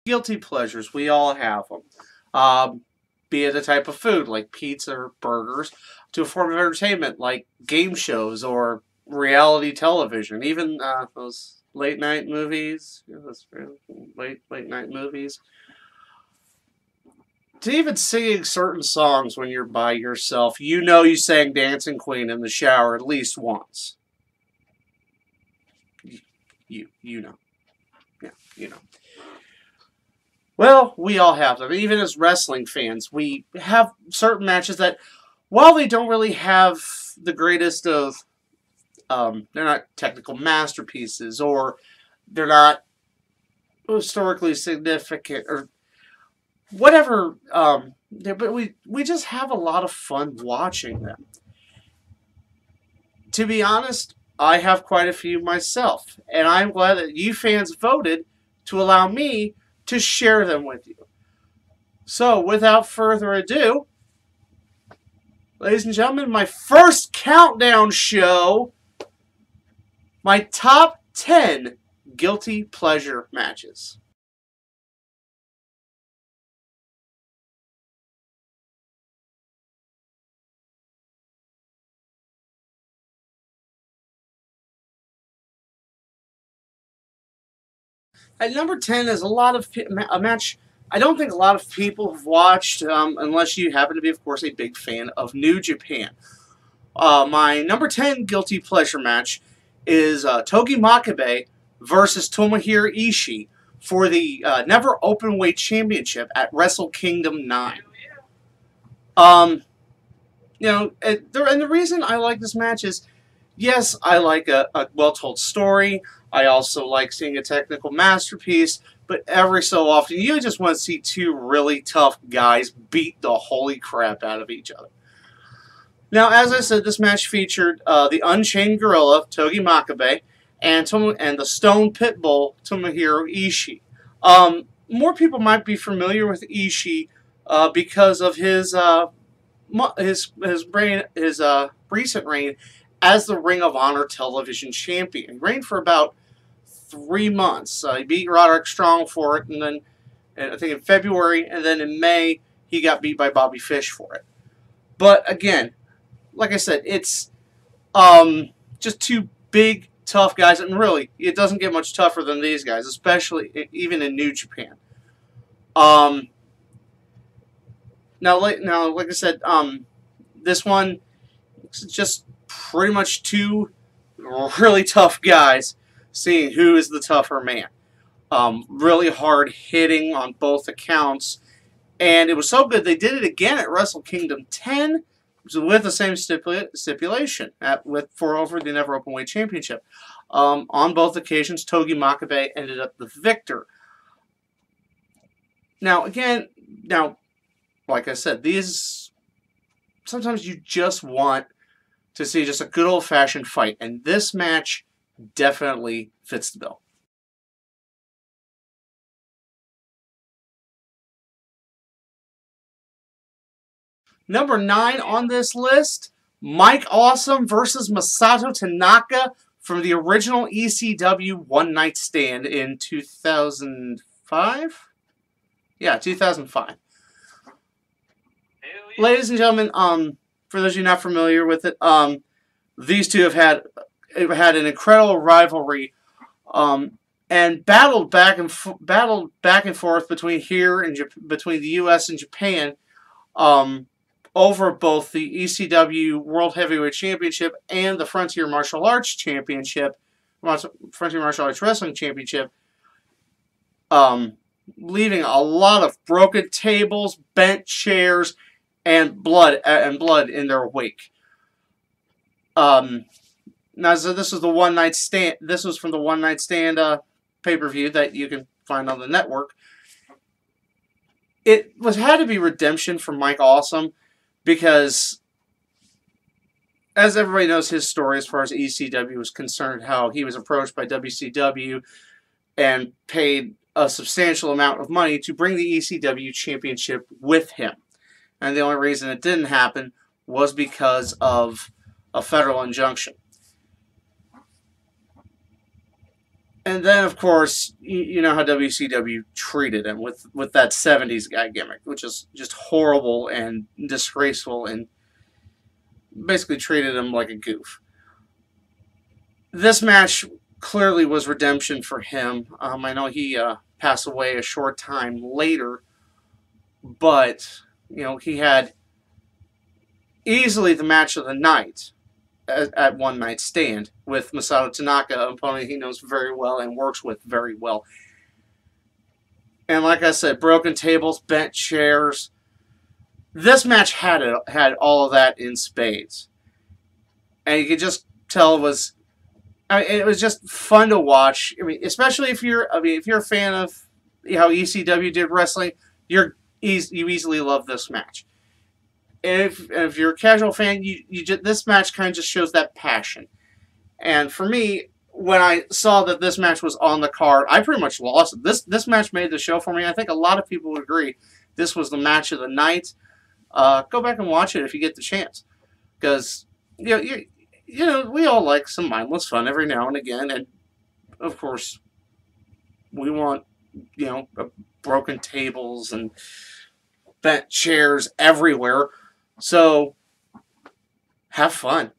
Guilty pleasures, we all have them. Um, be it a type of food like pizza or burgers, to a form of entertainment like game shows or reality television, even those late night movies, those late night movies. To even singing certain songs when you're by yourself, you sang Dancing Queen in the shower at least once. You know, yeah, you know. Well, we all have them. Even as wrestling fans, we have certain matches that, while they don't really have the greatest of, they're not technical masterpieces or they're not historically significant or whatever. But we just have a lot of fun watching them. To be honest, I have quite a few myself, and I'm glad that you fans voted to allow me to share them with you. So, without further ado, ladies and gentlemen, my first countdown show, my top 10 guilty pleasure matches. At number 10 is a match I don't think a lot of people have watched, unless you happen to be, of course, a big fan of New Japan. My number 10 guilty pleasure match is Togi Makabe versus Tomohiro Ishii for the Never Openweight Championship at Wrestle Kingdom 9. Um, and the reason I like this match is, yes, I like a well-told story. I also like seeing a technical masterpiece, but every so often you just want to see two really tough guys beat the holy crap out of each other. Now, as I said, this match featured the Unchained Gorilla, Togi Makabe, and the Stone Pitbull, Tomohiro Ishii. More people might be familiar with Ishii because of his recent reign as the Ring of Honor Television Champion. He reigned for about 3 months. He beat Roderick Strong for it, and then I think in February, and then in May he got beat by Bobby Fish for it. But again, like I said, it's just two big, tough guys, and really, it doesn't get much tougher than these guys, especially even in New Japan. Um, like I said, this one is just pretty much two really tough guys seeing who is the tougher man. Really hard hitting on both accounts, and it was so good they did it again at Wrestle Kingdom 10 with the same stipulation for over the Never Openweight Championship. On both occasions, Togi Makabe ended up the victor. Now, like I said, these sometimes you just want to see just a good old-fashioned fight, and this match definitely fits the bill. Number 9 on this list, Mike Awesome versus Masato Tanaka from the original ECW One Night Stand in 2005? Yeah, 2005. Ladies and gentlemen, for those of you not familiar with it, these two have had an incredible rivalry, and battled back and forth between between the U.S. and Japan, over both the ECW World Heavyweight Championship and the Frontier Martial Arts Championship, Frontier Martial Arts Wrestling Championship, leaving a lot of broken tables, bent chairs, and blood in their wake. Now, so this was the One Night Stand. This was from the One Night Stand pay-per-view that you can find on the network. It had to be redemption for Mike Awesome, because, as everybody knows his story as far as ECW was concerned, how he was approached by WCW and paid a substantial amount of money to bring the ECW championship with him. And the only reason it didn't happen was because of a federal injunction. And then, of course, you know how WCW treated him with that 70s guy gimmick, which is just horrible and disgraceful, and basically treated him like a goof. This match clearly was redemption for him. I know he passed away a short time later, but he had easily the match of the night at One Night Stand with Masato Tanaka, an opponent he knows very well and works with very well. And like I said, broken tables, bent chairs. This match had all of that in spades, and you could just tell it was just fun to watch. I mean, especially if you're a fan of how ECW did wrestling, you easily love this match. And if you're a casual fan, this match kind of just shows that passion. And for me, when I saw that this match was on the card, I pretty much lost it. This match made the show for me. I think a lot of people would agree this was the match of the night. Go back and watch it if you get the chance, because we all like some mindless fun every now and again, and of course, we want broken tables and bent chairs everywhere. So have fun.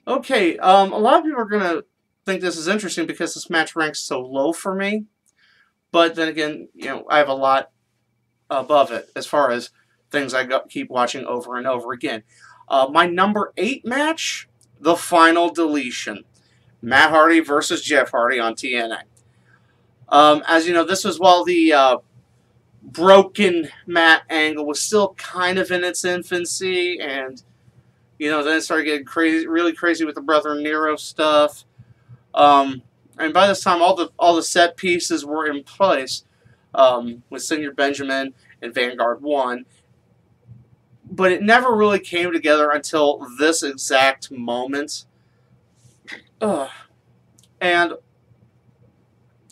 Okay, a lot of people are gonna think this is interesting because this match ranks so low for me. But then again, I have a lot above it as far as things keep watching over and over again. My number 8 match, The Final Deletion. Matt Hardy versus Jeff Hardy on TNA. As you know, this was while the broken Matt angle was still kind of in its infancy, and then it started getting crazy, really crazy with the Brother Nero stuff. And by this time, all the set pieces were in place with Senior Benjamin and Vanguard 1. But it never really came together until this exact moment. And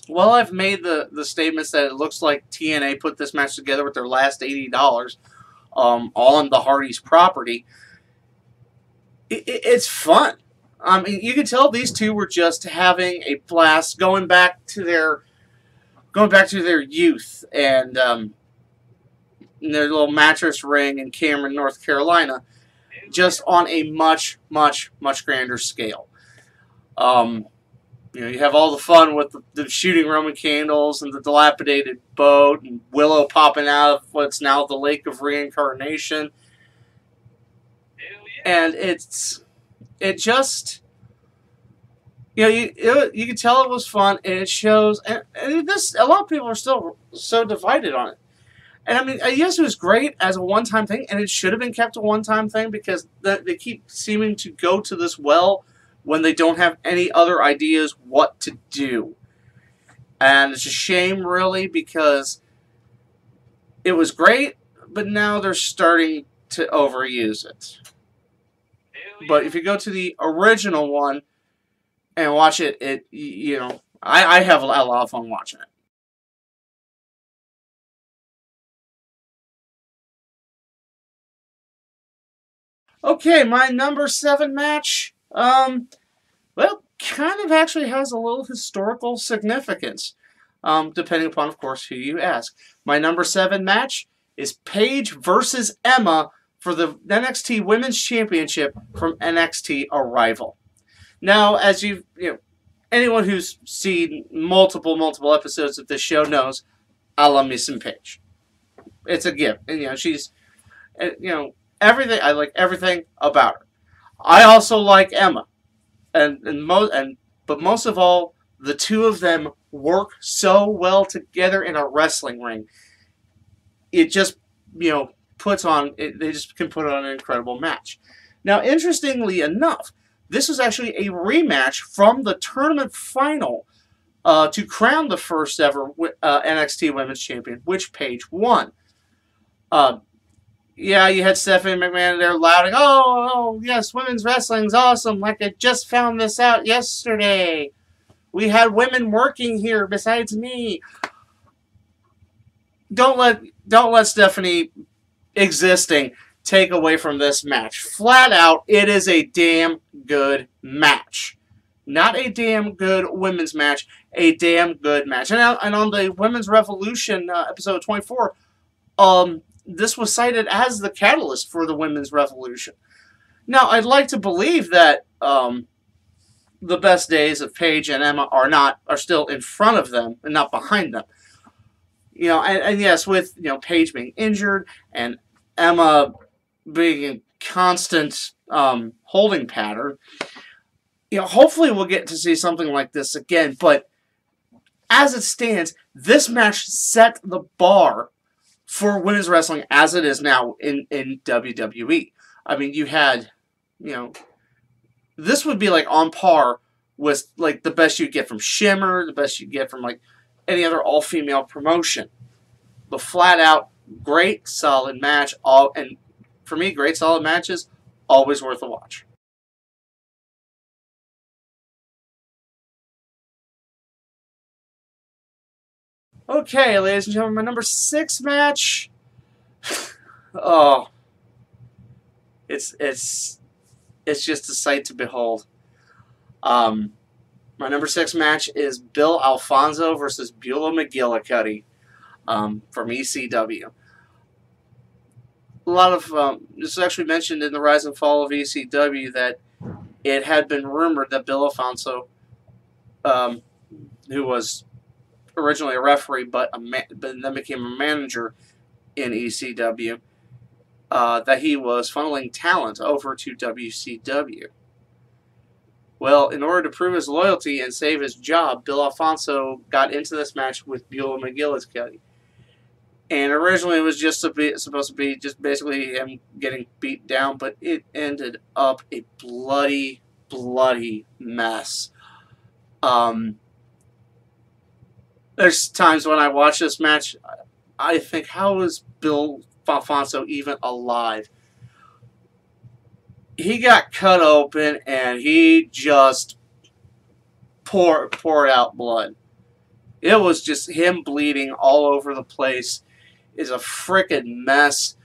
while I've made the statements that it looks like TNA put this match together with their last $80 on the Hardys property, it's fun. I mean, you can tell these two were just having a blast, going back to their youth and their little mattress ring in Cameron, North Carolina, just on a much, much, much grander scale. You have all the fun with the shooting Roman candles and the dilapidated boat and Willow popping out of what's now the Lake of Reincarnation. And it just, you can tell it was fun, and it shows. And a lot of people are still so divided on it. And I mean, yes, it was great as a one-time thing, and it should have been kept a one-time thing because they keep seeming to go to this well when they don't have any other ideas what to do. And it's a shame, really, because it was great, but now they're starting to overuse it. But if you go to the original one and watch it, I have a lot of fun watching it. Okay, my number 7 match, kind of actually has a little historical significance, depending upon, of course, who you ask. My number 7 match is Paige versus Emma for the NXT Women's Championship from NXT Arrival. Now, as anyone who's seen multiple episodes of this show knows, I love me some Paige. It's a gift, and she's, everything. I like everything about her. I also like Emma, but most of all, the two of them work so well together in a wrestling ring. It just puts on. They just can put on an incredible match. Now, interestingly enough, this was actually a rematch from the tournament final to crown the first ever NXT Women's Champion, which Paige won. Yeah, you had Stephanie McMahon there louding, oh, yes, women's wrestling's awesome, like I just found this out yesterday. We had women working here besides me. Don't let Stephanie existing take away from this match. Flat out, it is a damn good match. Not a damn good women's match, a damn good match. And on the Women's Revolution episode 24, this was cited as the catalyst for the Women's Revolution. Now, I'd like to believe that the best days of Paige and Emma are still in front of them and not behind them. You know, and yes, with Paige being injured and Emma being in constant holding pattern, hopefully we'll get to see something like this again. But as it stands, this match set the bar for women's wrestling as it is now in WWE. I mean, you had, this would be like on par with like the best you'd get from Shimmer, the best you'd get from like any other all-female promotion. But flat out, great, solid match. And for me, great, solid matches, always worth a watch. Okay, ladies and gentlemen, my number 6 match. Oh, it's just a sight to behold. My number 6 match is Bill Alfonso versus Beulah McGillicuddy from ECW. A lot of this is actually mentioned in the Rise and Fall of ECW that it had been rumored that Bill Alfonso, who was originally a referee but then became a manager in ECW, that he was funneling talent over to WCW. Well, in order to prove his loyalty and save his job, Bill Alfonso got into this match with Beulah McGillicuddy. And originally it was just supposed to be just basically him getting beat down, but it ended up a bloody, bloody mess. There's times when I watch this match, I think, how is Bill Alfonso even alive? He got cut open and he just poured out blood. It was just him bleeding all over the place. It's a frickin' mess.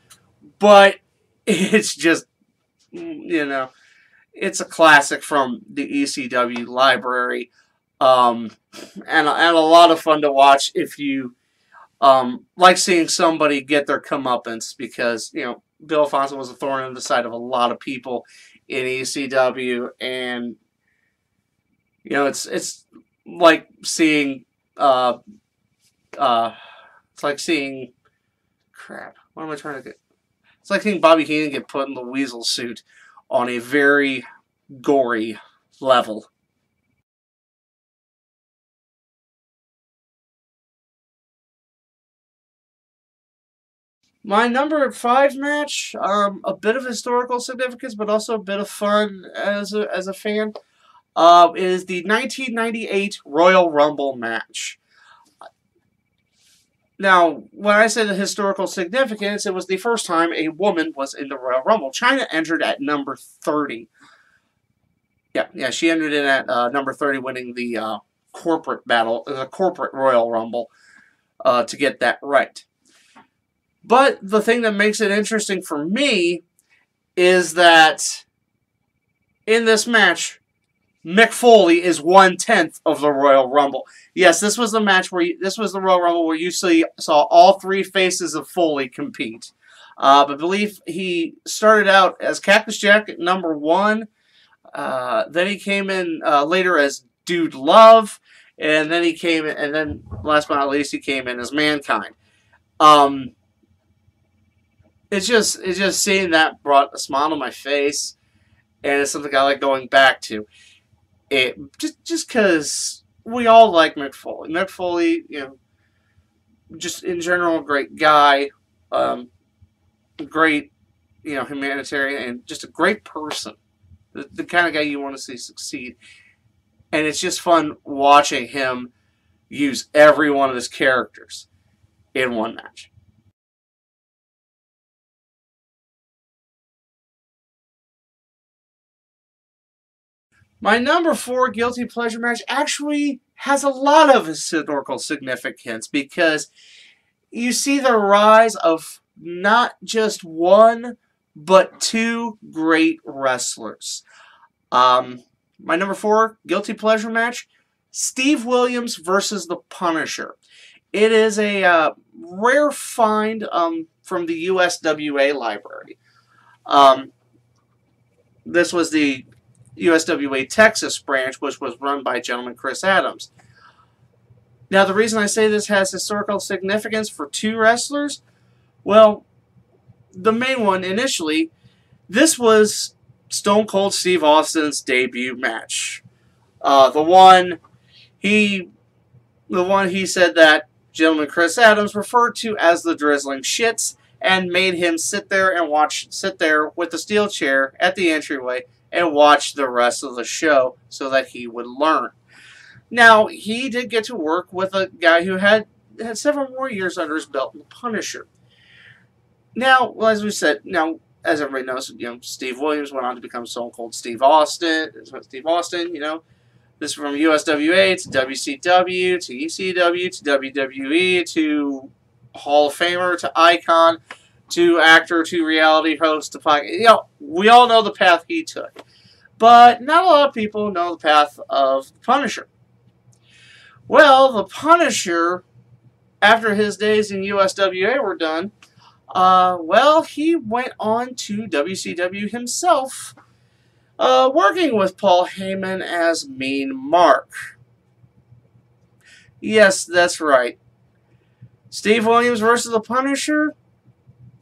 But it's just, it's a classic from the ECW library. And a lot of fun to watch if you like seeing somebody get their comeuppance, because Bill Alfonso was a thorn in the side of a lot of people in ECW, and it's like seeing it's like seeing what am I trying to get? It's like seeing Bobby Heenan get put in the weasel suit on a very gory level. My number 5 match, a bit of historical significance, but also a bit of fun as a fan, is the 1998 Royal Rumble match. Now, when I say the historical significance, it was the first time a woman was in the Royal Rumble. Chyna entered at number 30. Yeah, she entered in at number 30, winning the corporate battle, the corporate Royal Rumble, to get that right. But the thing that makes it interesting for me is that in this match, Mick Foley is 1/10 of the Royal Rumble. Yes, this was the match this was the Royal Rumble where you saw all 3 faces of Foley compete. I believe he started out as Cactus Jack at number 1. Then he came in later as Dude Love, and then last but not least, he came in as Mankind. It's just seeing that brought a smile to my face, and it's something I like going back to. It just because we all like Mick Foley. Mick Foley, just in general, a great guy, great, humanitarian, and just a great person. The kind of guy you want to see succeed. And it's just fun watching him use every one of his characters in one match. My number 4 guilty pleasure match actually has a lot of historical significance, because you see the rise of not just one, but two great wrestlers. My number 4 guilty pleasure match, Steve Williams versus the Punisher. It is a rare find from the USWA library. This was the USWA Texas branch, which was run by gentleman Chris Adams. Now, the reason I say this has historical significance for two wrestlers, well, the main one initially, this was Stone Cold Steve Austin's debut match. The one he said that gentleman Chris Adams referred to as the drizzling shits, and made him sit there with the steel chair at the entryway and watch the rest of the show so that he would learn. Now, he did get to work with a guy who had several more years under his belt in the Punisher. Now, well, as we said, as everybody knows, Steve Williams went on to become Stone Cold Steve Austin. This is from USWA to WCW to ECW to WWE to Hall of Famer to icon to actor to reality host to podcast. We all know the path he took. But not a lot of people know the path of the Punisher. Well, the Punisher, after his days in USWA were done, he went on to WCW himself, working with Paul Heyman as Mean Mark. Yes, that's right. Steve Williams versus the Punisher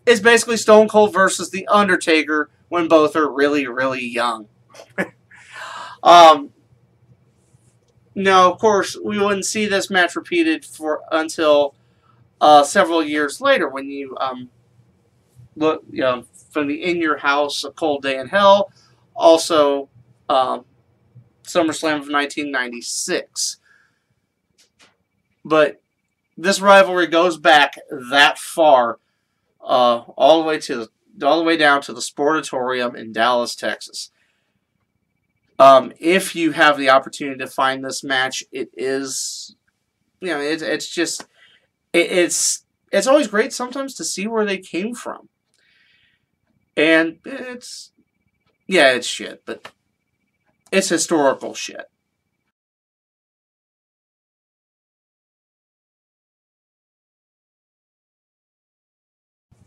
is basically Stone Cold versus The Undertaker when both are really, really young. Now, of course, we wouldn't see this match repeated until several years later when you look, from the In Your House, A Cold Day in Hell, also SummerSlam of 1996. But this rivalry goes back that far, all the way down to the Sportatorium in Dallas, Texas. If you have the opportunity to find this match, it is, it's always great sometimes to see where they came from. And it's shit, but it's historical shit.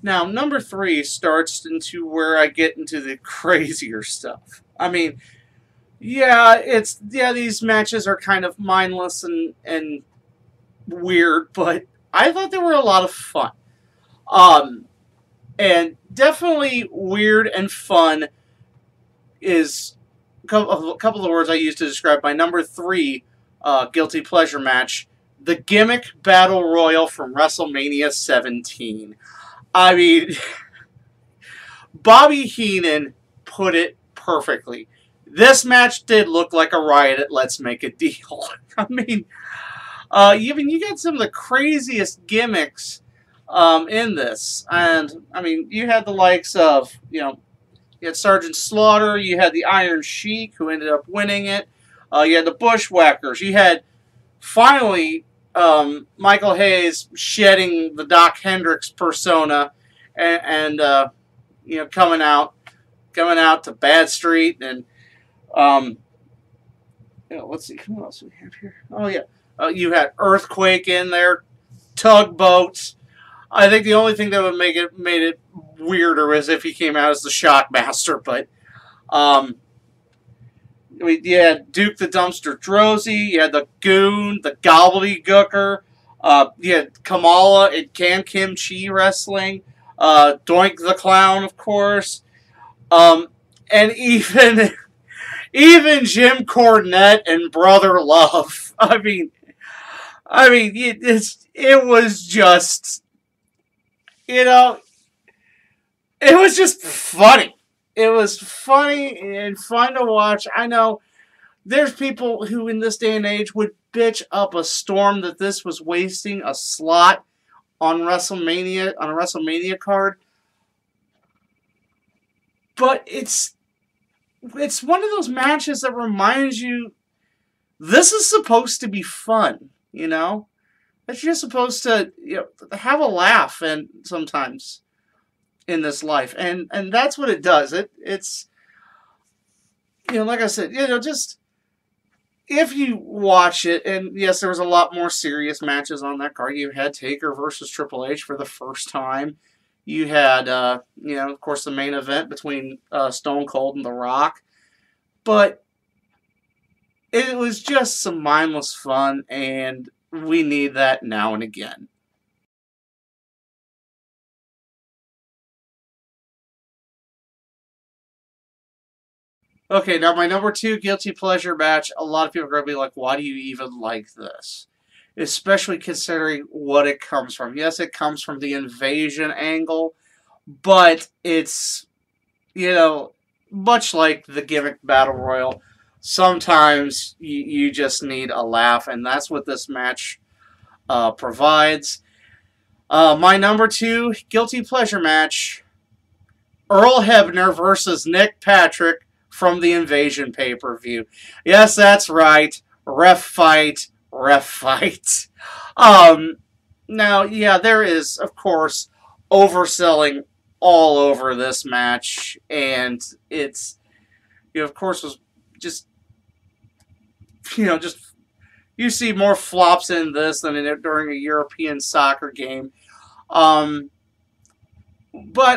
Now, number 3 starts into where I get into the crazier stuff. I mean, these matches are kind of mindless and weird, but I thought they were a lot of fun. And definitely weird and fun is a couple of words I use to describe my number 3 guilty pleasure match, the Gimmick Battle Royal from WrestleMania 17. I mean, Bobby Heenan put it perfectly. This match did look like a riot at Let's Make a Deal. I mean, you got some of the craziest gimmicks in this. And, I mean, you had the likes of, you had Sergeant Slaughter, you had the Iron Sheik, who ended up winning it. You had the Bushwhackers. You had, finally, Michael Hayes shedding the Doc Hendricks persona and coming out to Bad Street and let's see, who else do we have here? Oh yeah, you had Earthquake in there, Tugboats. I think the only thing that would made it weirder is if he came out as the Shockmaster, but you had Duke the Dumpster Drozy, you had the Goon, the Gobbledygooker, you had Kamala and Can Kim Chi wrestling, Doink the Clown, of course, and even Jim Cornette and Brother Love. I mean, it was just, it was just funny. It was funny and fun to watch. I know there's people who in this day and age would bitch up a storm that this was wasting a slot on WrestleMania, on a WrestleMania card. But it's one of those matches that reminds you this is supposed to be fun, That you're supposed to have a laugh and sometimes. in this life, and that's what it does. It's, like I said, just if you watch it, and yes, there was a lot more serious matches on that card. You had Taker versus Triple H for the first time. You had, of course, the main event between Stone Cold and The Rock. But it was just some mindless fun, and we need that now and again. Okay, now my number 2 guilty pleasure match, a lot of people are going to be like, why do you even like this? Especially considering what it comes from. Yes, it comes from the invasion angle, but it's, much like the gimmick battle royal, sometimes you just need a laugh, and that's what this match provides. My number 2 guilty pleasure match, Earl Hebner versus Nick Patrick from the Invasion pay-per-view. Yes, that's right. Ref fight. Ref fight. Now, yeah, there is, of course, overselling all over this match, and it's, of course, was just, just, you see more flops in this than during a European soccer game. But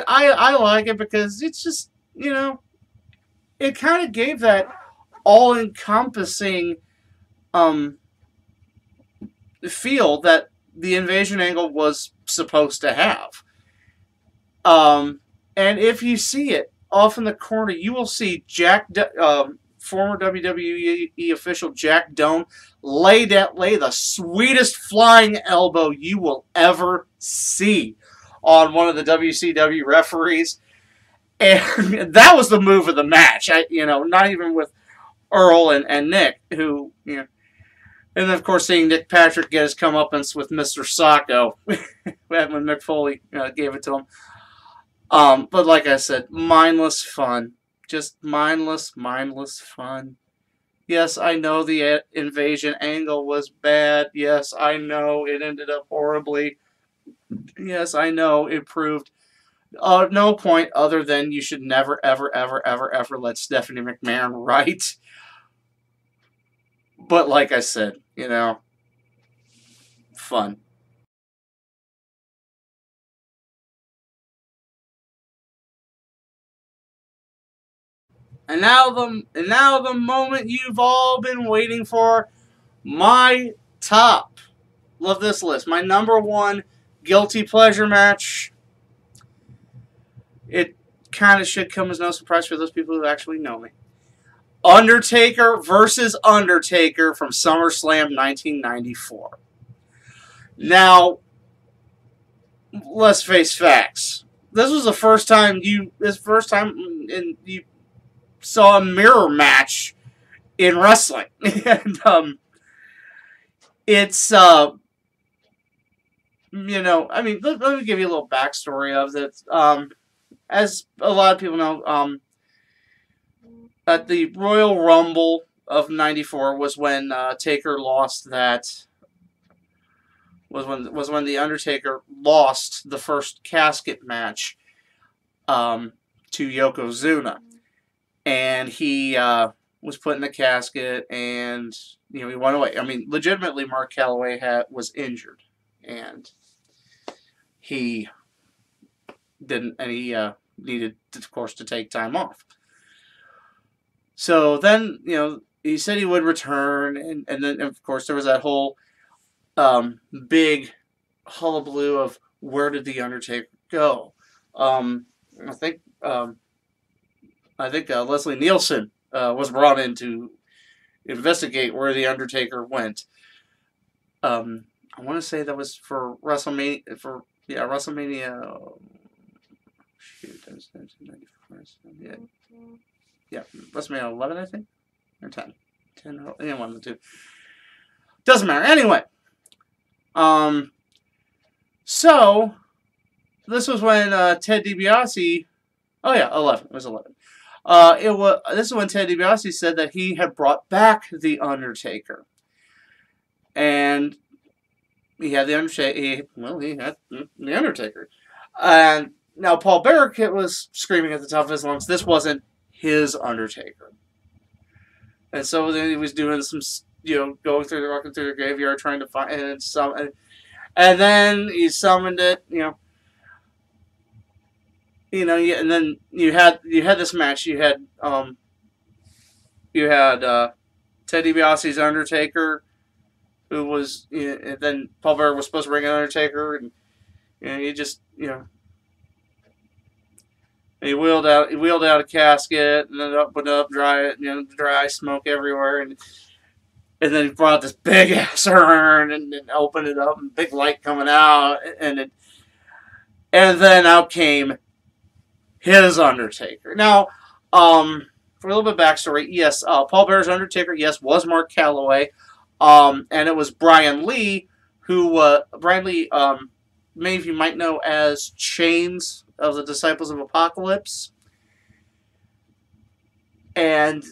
I like it because it's just, it kind of gave that all-encompassing feel that the invasion angle was supposed to have. And if you see it off in the corner, you will see former WWE official Jack Doan lay the sweetest flying elbow you will ever see on one of the WCW referees. And that was the move of the match. Not even with Earl and Nick, who, and then, of course, seeing Nick Patrick get his comeuppance with Mr. Sacco when Mick Foley gave it to him. But like I said, mindless fun. Just mindless fun. Yes, I know the invasion angle was bad. Yes, I know it ended up horribly. Yes, I know it proved no point other than you should never, ever, ever, ever, ever let Stephanie McMahon write. But like I said, fun. And now the moment you've all been waiting for, my top. Love this list. My number 1 guilty pleasure match. It kind of should come as no surprise for those people who actually know me. Undertaker versus Undertaker from SummerSlam 1994. Now, let's face facts. This was the first time you saw a mirror match in wrestling. And it's I mean, let me give you a little backstory of it. As a lot of people know, at the Royal Rumble of '94 was when Taker lost that. Was when the Undertaker lost the first casket match to Yokozuna, and he was put in the casket, and he went away. I mean, legitimately, Mark Calloway was injured, and he didn't, and he needed, of course, to take time off. So then, he said he would return, and then, of course, there was that whole big hullabaloo of where did the Undertaker go. I think Leslie Nielsen was brought in to investigate where the Undertaker went. I want to say that was for WrestleMania. WrestleMania. Shoot, that was 1994. Yeah, WrestleMania 11, I think, or 10. 10, any one of the two. Doesn't matter. Anyway, so this was when Ted DiBiase. Oh yeah, 11. It was 11. This is when Ted DiBiase said that he had brought back the Undertaker, and he had the Undertaker. He had the Undertaker, and Now, Paul Bearer was screaming at the top of his lungs. This wasn't his Undertaker. And so then he was doing some, walking through the graveyard trying to find and then he summoned it, and then you had this match. You had Ted DiBiase's Undertaker, who was, and then Paul Bearer was supposed to bring an Undertaker, and he just, he wheeled out a casket and then opened up, dry smoke everywhere, and then he brought this big ass urn and opened it up and big light coming out, and then out came his Undertaker. Now, for a little bit of backstory, yes, Paul Bearer's Undertaker, yes, was Mark Calloway, and it was Brian Lee, who many of you might know as Chains of the Disciples of Apocalypse. And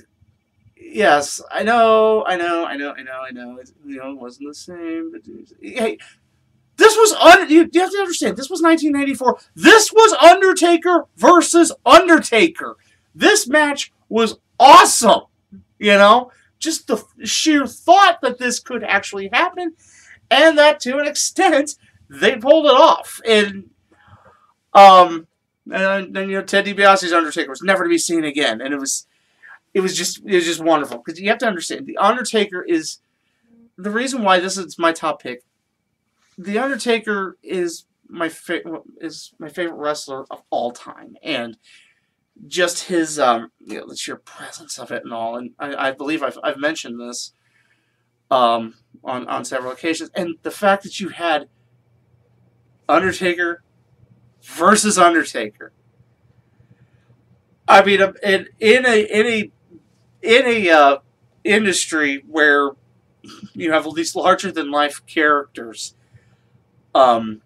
yes, I know. It wasn't the same. But hey, this was you have to understand. This was 1994. This was Undertaker versus Undertaker. This match was awesome. Just the sheer thought that this could actually happen, and that to an extent they pulled it off. And then Ted DiBiase's Undertaker was never to be seen again, and it was just wonderful, because you have to understand, the Undertaker is the reason why this is my top pick. The Undertaker is my favorite wrestler of all time, and just his the sheer presence of it and all. And I believe I've mentioned this on several occasions, and the fact that you had Undertaker versus Undertaker. I mean, in a industry where you have these larger than life characters, going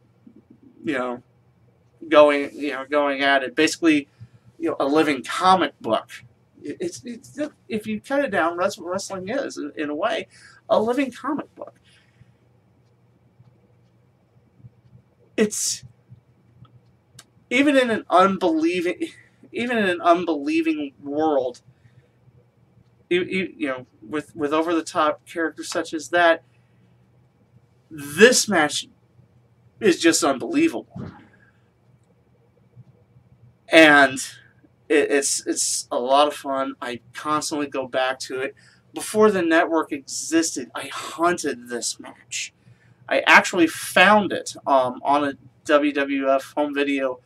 at it, basically, a living comic book. It's if you cut it down, that's what wrestling is, in a way, a living comic book. It's even in an unbelieving world, with over the top characters such as that, this match is just unbelievable, and it's a lot of fun. I constantly go back to it. Before the network existed, I hunted this match. I actually found it on a WWF home video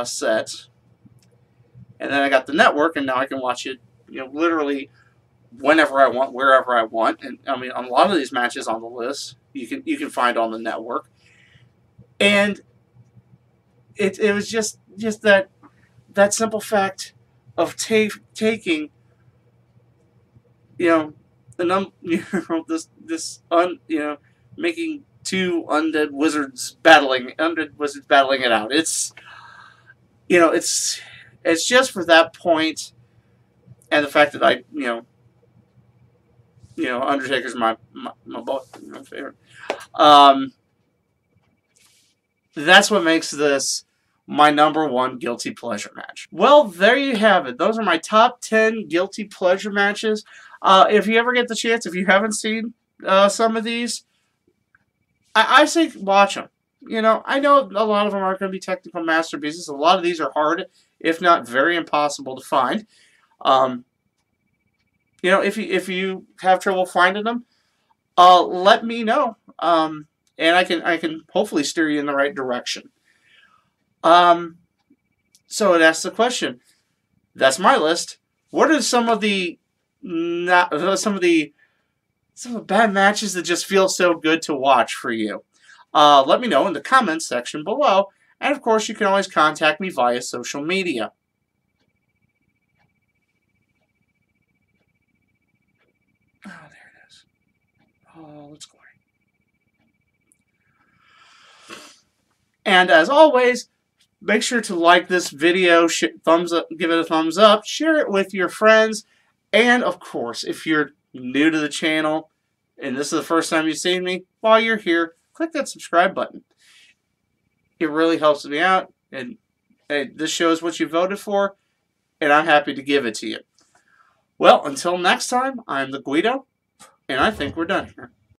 set, and then I got the network, and now I can watch it, literally whenever I want, wherever I want. And I mean, a lot of these matches on the list you can find on the network, and it was just that simple fact of taking making two undead wizards battling it out. It's just for that point, and the fact that Undertaker's my favorite. That's what makes this my #1 guilty pleasure match. Well, there you have it. Those are my top 10 guilty pleasure matches. If you ever get the chance, if you haven't seen some of these, I say watch them. I know a lot of them aren't going to be technical masterpieces. A lot of these are hard, if not very impossible to find. If you have trouble finding them, let me know, and I can hopefully steer you in the right direction. So it asks the question. That's my list. What are some of the bad matches that just feel so good to watch for you? Let me know in the comments section below, and of course you can always contact me via social media. Oh, there it is. Oh, let's go. And as always, make sure to like this video, give it a thumbs up, share it with your friends, and of course, if you're new to the channel and this is the first time you've seen me, while you're here, click that subscribe button. It really helps me out, and Hey, this shows what you voted for, and I'm happy to give it to you. Well, until next time, I'm the Guido, and I think we're done here.